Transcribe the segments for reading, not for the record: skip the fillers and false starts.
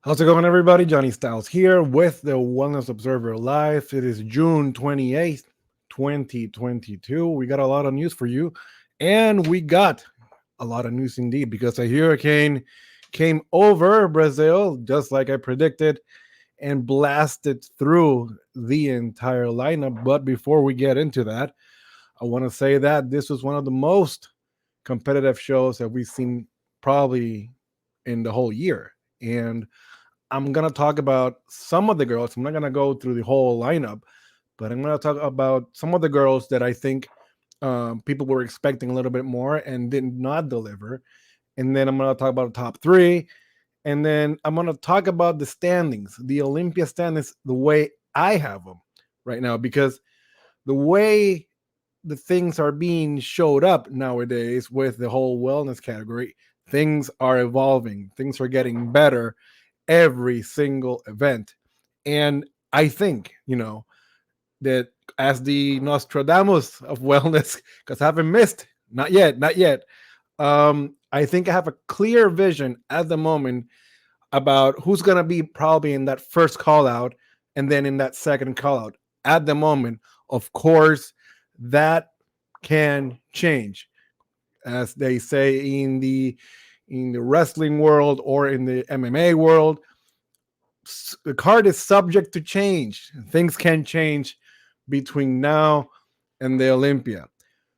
How's it going, everybody? Johnny Styles here with the Wellness Observer Live. It is June 28th, 2022. We got a lot of news for you, and we got a lot of news indeed because a hurricane came over Brazil, just like I predicted, and blasted through the entire lineup. But before we get into that, I want to say that this was one of the most competitive shows that we've seen probably in the whole year. And I'm gonna talk about some of the girls. I'm not gonna go through the whole lineup, but I'm gonna talk about some of the girls that I think people were expecting a little bit more and did not deliver. And then I'm gonna talk about the top three, and then I'm gonna talk about the standings, the Olympia standings, the way I have them right now, because the way the things are being showed up nowadays with the whole wellness category, things are evolving, things are getting better every single event. And I think, that as the Nostradamus of wellness, because I haven't missed, not yet, not yet. I think I have a clear vision at the moment about who's going to be probably in that first call out and then in that second call out. At the moment, of course, that can change, as they say in the wrestling world or in the MMA world. The card is subject to change. Things can change between now and the Olympia.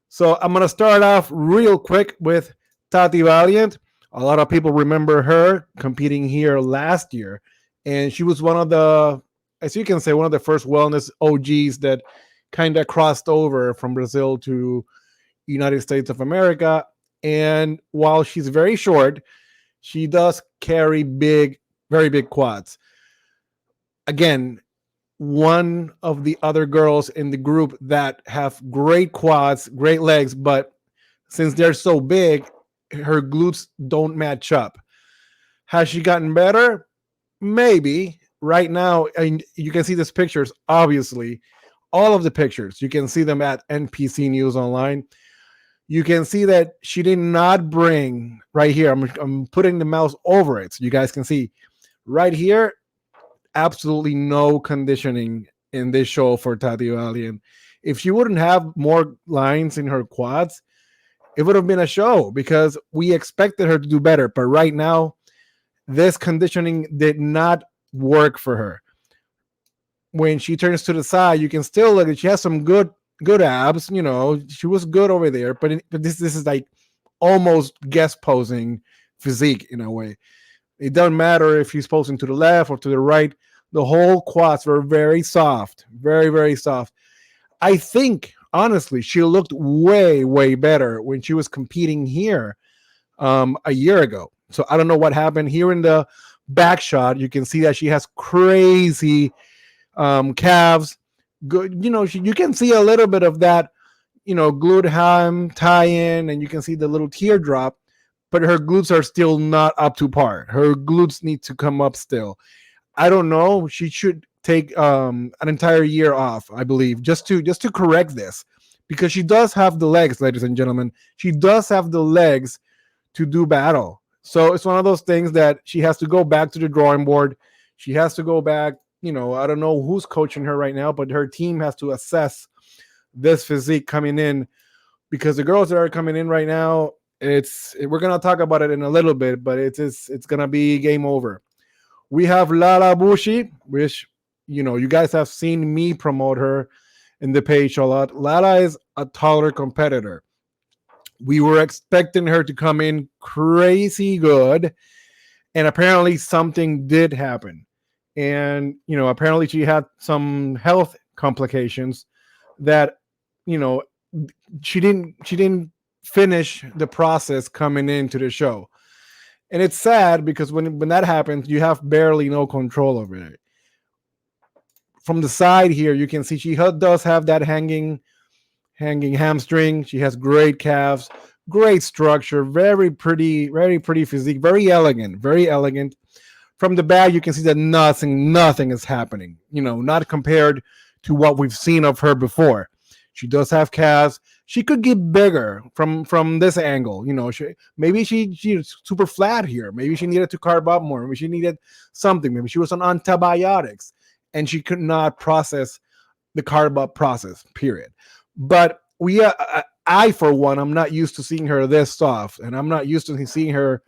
So I'm going to start off real quick with Tati Valiant. A lot of people remember her competing here last year. And she was one of the, as you can say, one of the first wellness OGs that kind of crossed over from Brazil to United States of America. And while she's very short, she does carry big, very big quads. Again, one of the other girls in the group that have great quads, great legs, but since they're so big, her glutes don't match up. Has she gotten better? Maybe. Right now, and you can see these pictures, obviously, all of the pictures. You can see them at NPC News Online. You can see that she did not bring right here. I'm putting the mouse over it so you guys can see right here. Absolutely no conditioning in this show for Tati Valiant. If she wouldn't have more lines in her quads, it would have been a show because we expected her to do better. But right now, this conditioning did not work for her. When she turns to the side, you can still look at she has some good abs. She was good over there, but this is like almost guest posing physique in a way. It doesn't matter if he's posing to the left or to the right. The whole quads were very soft, very, very soft. I think, honestly, she looked way, way better when she was competing here a year ago. So I don't know what happened. Here in the back shot, you can see that she has crazy calves. Good, you can see a little bit of that, glute ham tie-in, and you can see the little teardrop, but her glutes are still not up to par. Her glutes need to come up still. I don't know. She should take an entire year off, I believe, just to correct this, because she does have the legs, ladies and gentlemen. She does have the legs to do battle. So it's one of those things that she has to go back to the drawing board. She has to go back. I don't know who's coaching her right now, but her team has to assess this physique coming in, because the girls that are coming in right now, we're gonna talk about it in a little bit, but it's gonna be game over. We have Lala Bushi, which you guys have seen me promote her in the page a lot. Lala is a taller competitor. We were expecting her to come in crazy good, and apparently something did happen. And apparently she had some health complications that you know she didn't finish the process coming into the show. And it's sad because when that happens, you have barely no control over it. From the side here, you can see she does have that hanging hamstring. She has great calves, great structure, very pretty physique, very elegant, very elegant. From the back, you can see that nothing is happening. Not compared to what we've seen of her before. She does have calves. She could get bigger from this angle. Maybe she's super flat here. Maybe she needed to carb up more. Maybe she needed something. Maybe she was on antibiotics and she could not process the carb up process. Period. But I for one, I'm not used to seeing her this soft, and I'm not used to seeing her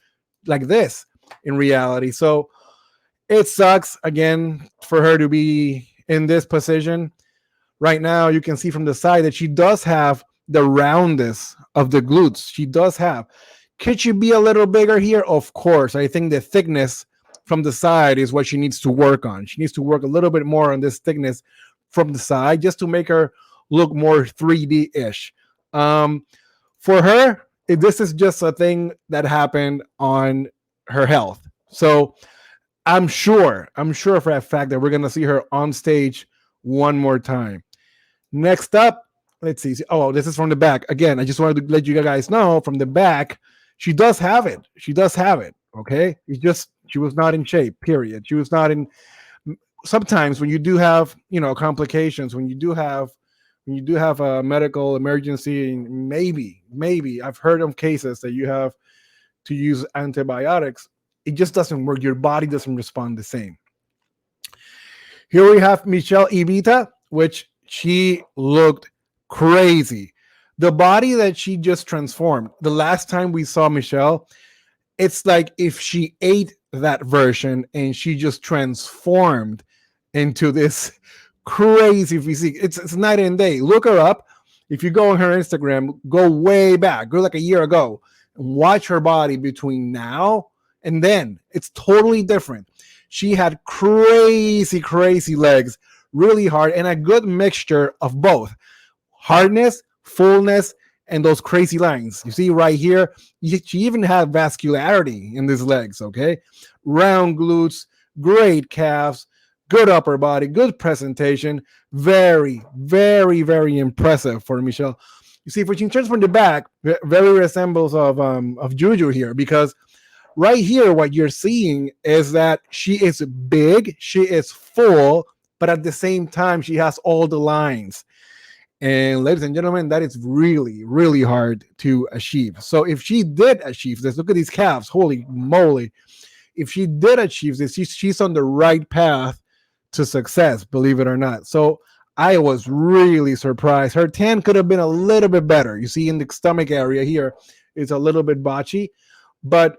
like this in reality. So it sucks again for her to be in this position. Right now, you can see from the side that she does have the roundness of the glutes. She does have. Could she be a little bigger here? Of course. I think the thickness from the side is what she needs to work on. She needs to work a little bit more on this thickness from the side just to make her look more 3D-ish. For her, this is just a thing that happened on her health. So I'm sure for a fact that we're going to see her on stage one more time. Next up, let's see. Oh, this is from the back. Again, I just wanted to let you guys know from the back, she does have it. She does have it. Okay. She was not in shape, period. She was not in. Sometimes when you do have, complications, when you do have a medical emergency, maybe I've heard of cases that you have to use antibiotics. It just doesn't work. Your body doesn't respond the same. Here we have Michelle Evita, which she looked crazy. The body that she just transformed. The last time we saw Michelle, it's like if she ate that version and she just transformed into this crazy physique. It's night and day. Look her up. If you go on her Instagram, go way back, go like a year ago, and watch her body between now and then. It's totally different. She had crazy legs, really hard, and a good mixture of both hardness, fullness, and those crazy lines. You see right here, she even had vascularity in these legs, okay? Round glutes, great calves, good upper body, good presentation. Very impressive for Michelle. You see, if she turns from the back, very resembles of Juju here, because right here, what you're seeing is that she is big, she is full, but at the same time, she has all the lines. And ladies and gentlemen, that is really hard to achieve. So if she did achieve this, look at these calves, holy moly. If she did achieve this, she's on the right path to success, believe it or not. So I was really surprised. Her tan could have been a little bit better. You see in the stomach area here, it's a little bit botchy, but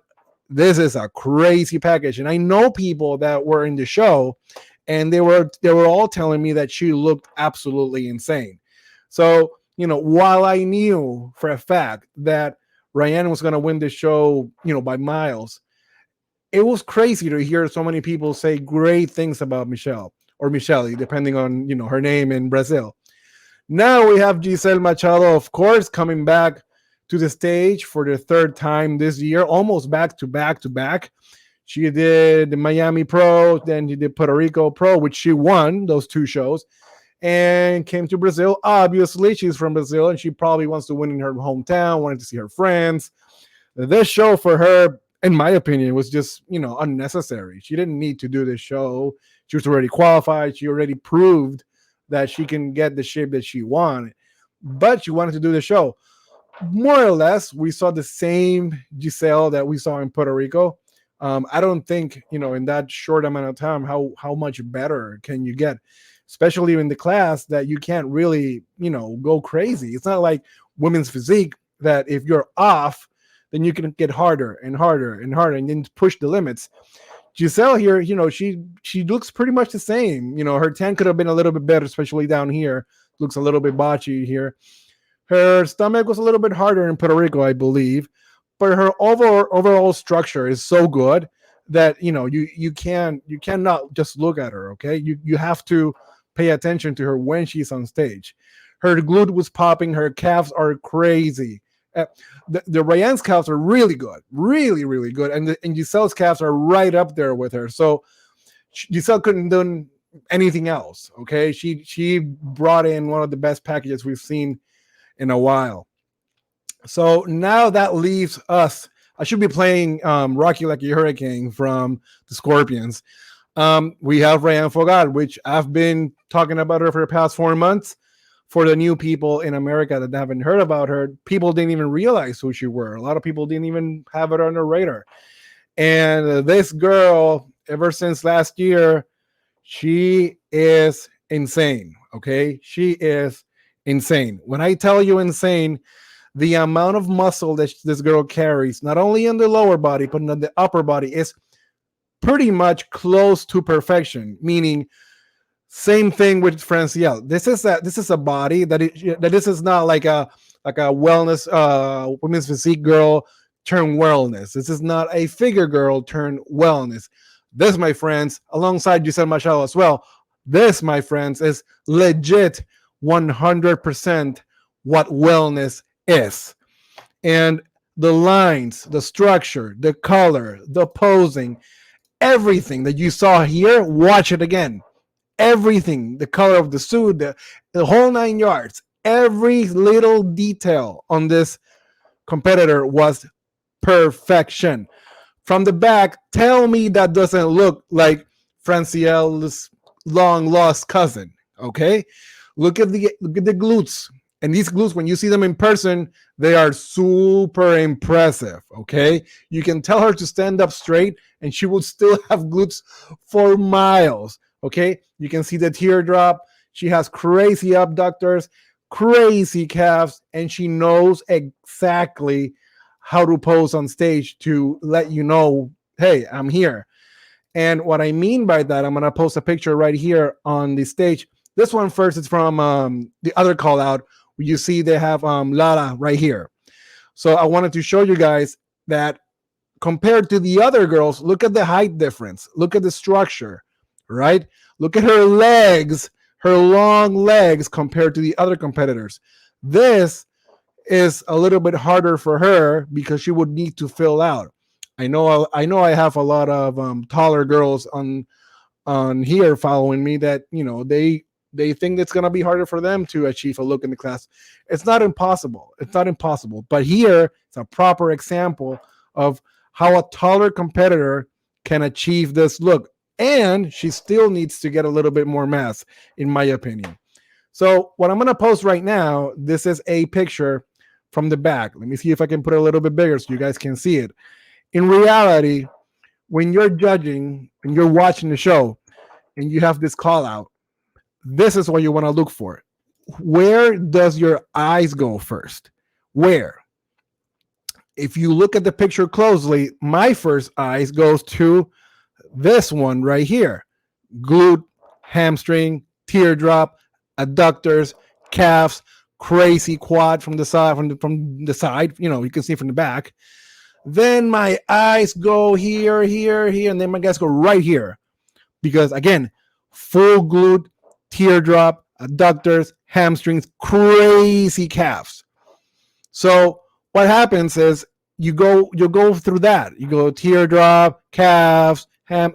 this is a crazy package. And I know people that were in the show, and they were all telling me that she looked absolutely insane. So, while I knew for a fact that Rayane was going to win this show, by miles, it was crazy to hear so many people say great things about Michelle, or Michelle, depending on, her name in Brazil. Now we have Giselle Machado, of course, coming back to the stage for the third time this year, almost back to back. She did the Miami Pro, then she did Puerto Rico Pro, which she won those two shows, and came to Brazil. Obviously, she's from Brazil, and she probably wants to win in her hometown, wanted to see her friends. This show for her, in my opinion, was just, unnecessary. She didn't need to do this show. She was already qualified. She already proved that she can get the shape that she wanted, but she wanted to do the show. More or less, we saw the same Giselle that we saw in Puerto Rico. I don't think, in that short amount of time, how much better can you get, especially in the class that you can't really, go crazy. It's not like women's physique that if you're off, then you can get harder and harder and then push the limits. Giselle here, she looks pretty much the same. Her tan could have been a little bit better, especially down here. Looks a little bit botchy here. Her stomach was a little bit harder in Puerto Rico, I believe, but her overall structure is so good that you cannot just look at her. Okay, you have to pay attention to her when she's on stage. Her glute was popping. Her calves are crazy. The Rayane's calves are really good, really good, and Giselle's calves are right up there with her. So Giselle couldn't do anything else. Okay, she brought in one of the best packages we've seen in a while. So now that leaves us. I should be playing Rocky Like a Hurricane from the Scorpions. We have Rayane Fogal, which I've been talking about her for the past 4 months. for the new people in America that haven't heard about her, people didn't even realize who she were. A lot of people didn't even have it on their radar. And this girl, ever since last year, she is insane. Okay. She is insane. When I tell you insane, the amount of muscle that this girl carries, not only in the lower body, but in the upper body, is pretty much close to perfection. Meaning, same thing with Franciel. This is a body that this is not like a wellness women's physique girl turn wellness. This is not a figure girl turn wellness. This, my friends, alongside Giselle Machado as well, this, my friends, is legit 100% what wellness is. And the lines, the structure, the color, the posing, everything that you saw here, watch it again. Everything, the color of the suit, the whole 9 yards, every little detail on this competitor was perfection. From the back, tell me that doesn't look like Franciel's long lost cousin. Okay, look at the glutes, and these glutes, when you see them in person, they are super impressive. Okay, you can tell her to stand up straight, and she will still have glutes for miles. Okay, you can see the teardrop. She has crazy abductors, crazy calves, and she knows exactly how to pose on stage to let you know, hey, I'm here. And what I mean by that, I'm going to post a picture right here on the stage. This one first is from the other call out. You see they have Lora right here. So I wanted to show you guys that compared to the other girls, look at the height difference. Look at the structure, right? Look at her legs, her long legs compared to the other competitors. This is a little bit harder for her because she would need to fill out. I have a lot of taller girls on here following me that they think it's gonna be harder for them to achieve a look in the class. It's not impossible. It's not impossible. But here it's a proper example of how a taller competitor can achieve this look. And she still needs to get a little bit more mass, in my opinion. So what I'm gonna post right now, this is a picture from the back. Let me see if I can put it a little bit bigger so you guys can see it. In reality, when you're judging and you're watching the show and you have this call out, this is what you want to look for. Where does your eyes go first? Where? If you look at the picture closely, my first eyes goes to this one right here. Glute, hamstring, teardrop, adductors, calves, crazy quad from the side, from the side, you can see from the back. Then my eyes go here, here, here, and then my guys go right here. Because again, full glute, teardrop, adductors, hamstrings, crazy calves. So what happens is you go through that. You go teardrop, calves, ham,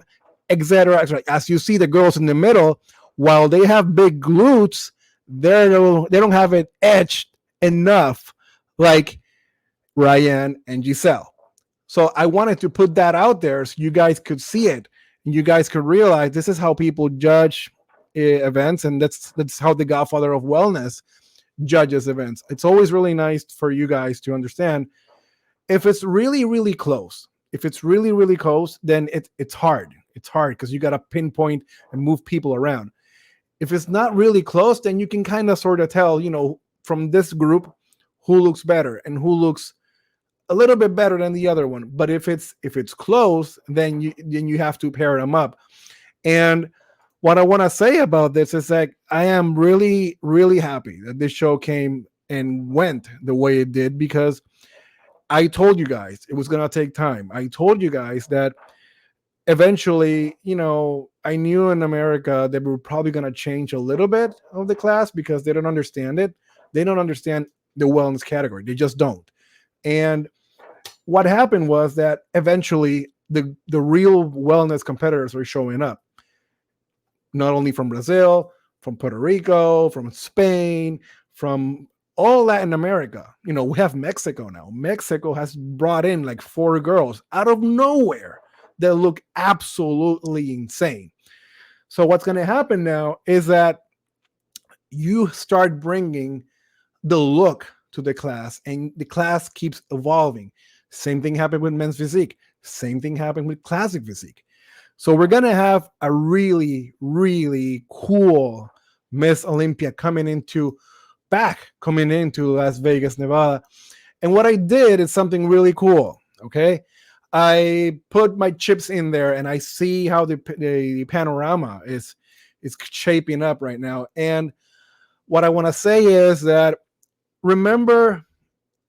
etc. As you see the girls in the middle, while they have big glutes, they don't have it etched enough like Rayane and Giselle. So I wanted to put that out there so you guys could see it and you guys could realize this is how people judge events, and that's how the Godfather of Wellness judges events. It's always really nice for you guys to understand if it's really, really close. If it's really, really close, then it's hard. It's hard because you got to pinpoint and move people around. If it's not really close, then you can kind of sort of tell, from this group who looks better and who looks a little bit better than the other one. But if it's close, then you have to pair them up. And what I want to say about this is that I am really, really happy that this show came and went the way it did, because I told you guys it was going to take time. I told you guys that eventually, I knew in America they were probably going to change a little bit of the class because they don't understand it. They don't understand the wellness category. They just don't. And what happened was that eventually the real wellness competitors were showing up, not only from Brazil, from Puerto Rico, from Spain, from all Latin America. We have Mexico now. Mexico has brought in like 4 girls out of nowhere that look absolutely insane. So what's going to happen now is that you start bringing the look to the class, and the class keeps evolving. Same thing happened with men's physique. Same thing happened with classic physique. So we're gonna have a really, really cool Miss Olympia coming into Las Vegas, Nevada. And what I did is something really cool. Okay, I put my chips in there, and I see how the panorama is shaping up right now. And what I want to say is that, remember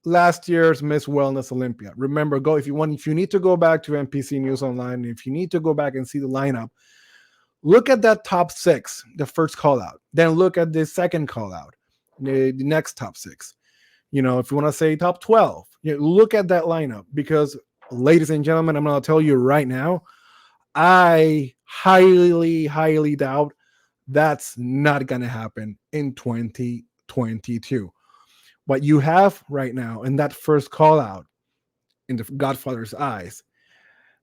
last year's Miss Wellness Olympia. Remember, go if you need to go back to MPC News Online, if you need to go back and see the lineup, look at that top six, the first call out. Then look at the second call out, the next top six. If you want to say top 12, look at that lineup, because, ladies and gentlemen, I'm going to tell you right now, I highly, highly doubt that's not going to happen in 2022. What you have right now in that first call out, in the Godfather's eyes,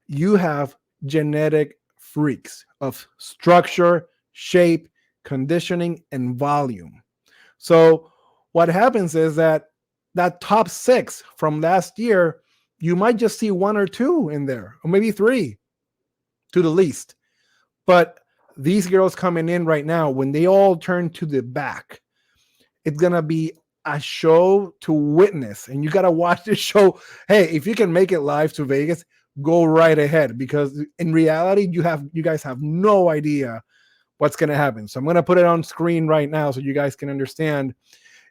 you have genetic freaks of structure, shape, conditioning, and volume. So what happens is that top six from last year, you might just see one or two in there, or maybe three to the least. But these girls coming in right now, when they all turn to the back, it's going to be a show to witness. And you got to watch this show. Hey, if you can make it live to Vegas, go right ahead, because in reality, you guys have no idea what's going to happen. So I'm going to put it on screen right now so you guys can understand.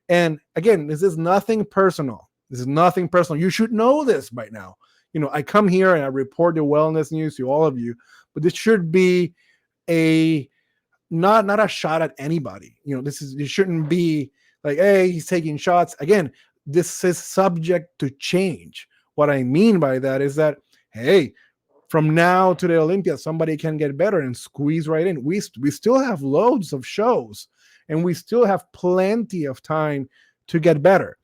And again, this is nothing personal. This is nothing personal. You should know this by now. I come here and I report the wellness news to all of you, but this should be a not a shot at anybody. This shouldn't be like, hey, he's taking shots. Again, this is subject to change. What I mean by that is that, hey, from now to the Olympia, somebody can get better and squeeze right in. We still have loads of shows, and we still have plenty of time to get better.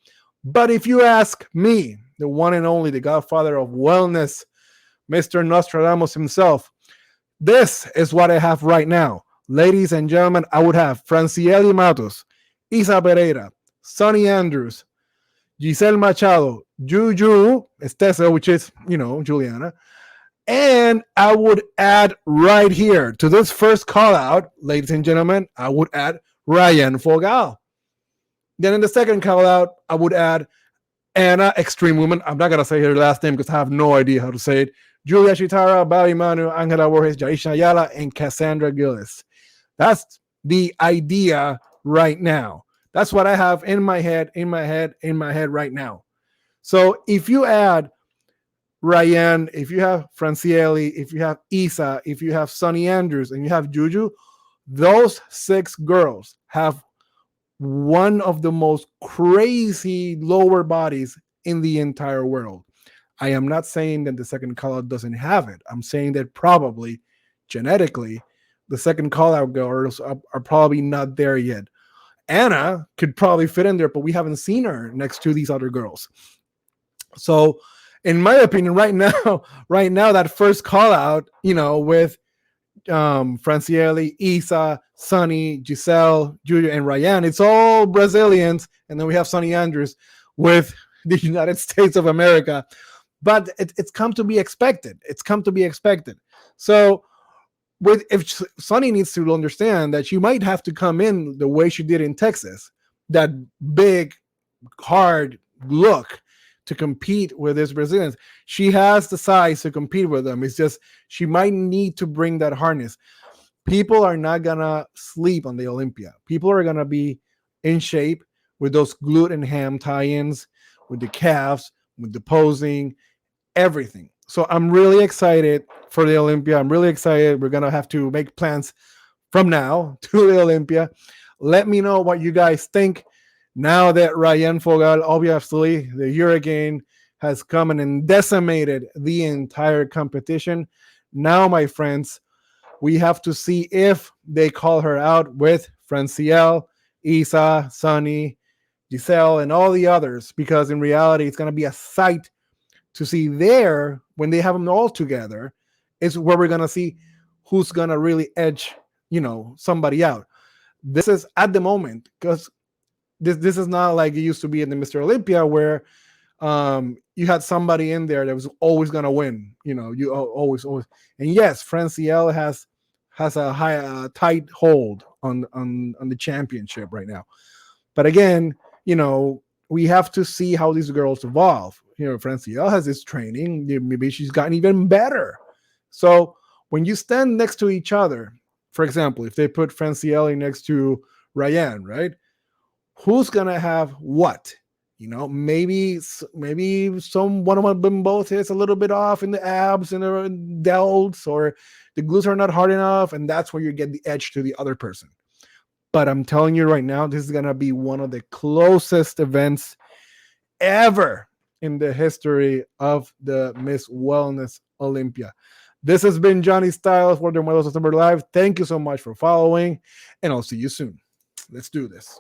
But if you ask me, the one and only, the godfather of wellness, Mr. Nostradamus himself, this is what I have right now. Ladies and gentlemen, I would have Franciele Matos, Isa Pereira, Sonny Andrews, Giselle Machado, Juju Estesa, which is, Juliana. And I would add right here to this first call out, ladies and gentlemen, I would add Rayane Fogal. Then in the second call out, I would add Anna Extreme Woman. I'm not going to say her last name because I have no idea how to say it. Julia Chitara, Bobby Manu, Angela Borges, Jaisha Ayala, and Cassandra Gillis. That's the idea right now. That's what I have in my head right now. So if you add Rayane, if you have Franciele, if you have Isa, if you have Sonny Andrews, and you have Juju, those six girls have one of the most crazy lower bodies in the entire world. I am not saying that the second call out doesn't have it. I'm saying that probably genetically, the second call out girls are probably not there yet. Anna could probably fit in there, but we haven't seen her next to these other girls. So, in my opinion, right now, that first call out, with Franciele, Isa, Sonny, Giselle, Julia, and Rayane, it's all Brazilians, and then we have Sonny Andrews with the United States of America. But it's come to be expected. So, if Sonny needs to understand that she might have to come in the way she did in Texas, that big, hard look to compete with these Brazilians. She has the size to compete with them. It's just she might need to bring that harness. People are not going to sleep on the Olympia. People are going to be in shape with those glute and ham tie-ins, with the calves, with the posing, everything. So I'm really excited for the Olympia. I'm really excited. We're going to have to make plans from now to the Olympia. Let me know what you guys think now that Rayane Fogal, obviously, the hurricane has come and decimated the entire competition. Now, my friends, we have to see if they call her out with Francielle, Isa, Sonny, Giselle, and all the others, because in reality, it's going to be a sight to see there when they have them all together. Is where we're going to see who's going to really edge, somebody out. This is at the moment, because this is not like it used to be in the Mr. Olympia, where you had somebody in there that was always gonna win. You always. And yes, Franciel has a tight hold on the championship right now. But again, we have to see how these girls evolve. Franciel has this training. Maybe she's gotten even better. So when you stand next to each other, for example, if they put Franciel next to Rayane, right? Who's gonna have what? Maybe one of them both is a little bit off in the abs and the delts, or the glutes are not hard enough, and that's where you get the edge to the other person. But I'm telling you right now, this is gonna be one of the closest events ever in the history of the Miss Wellness Olympia. This has been Johnny Styles for the Modelos September Live. Thank you so much for following, and I'll see you soon. Let's do this.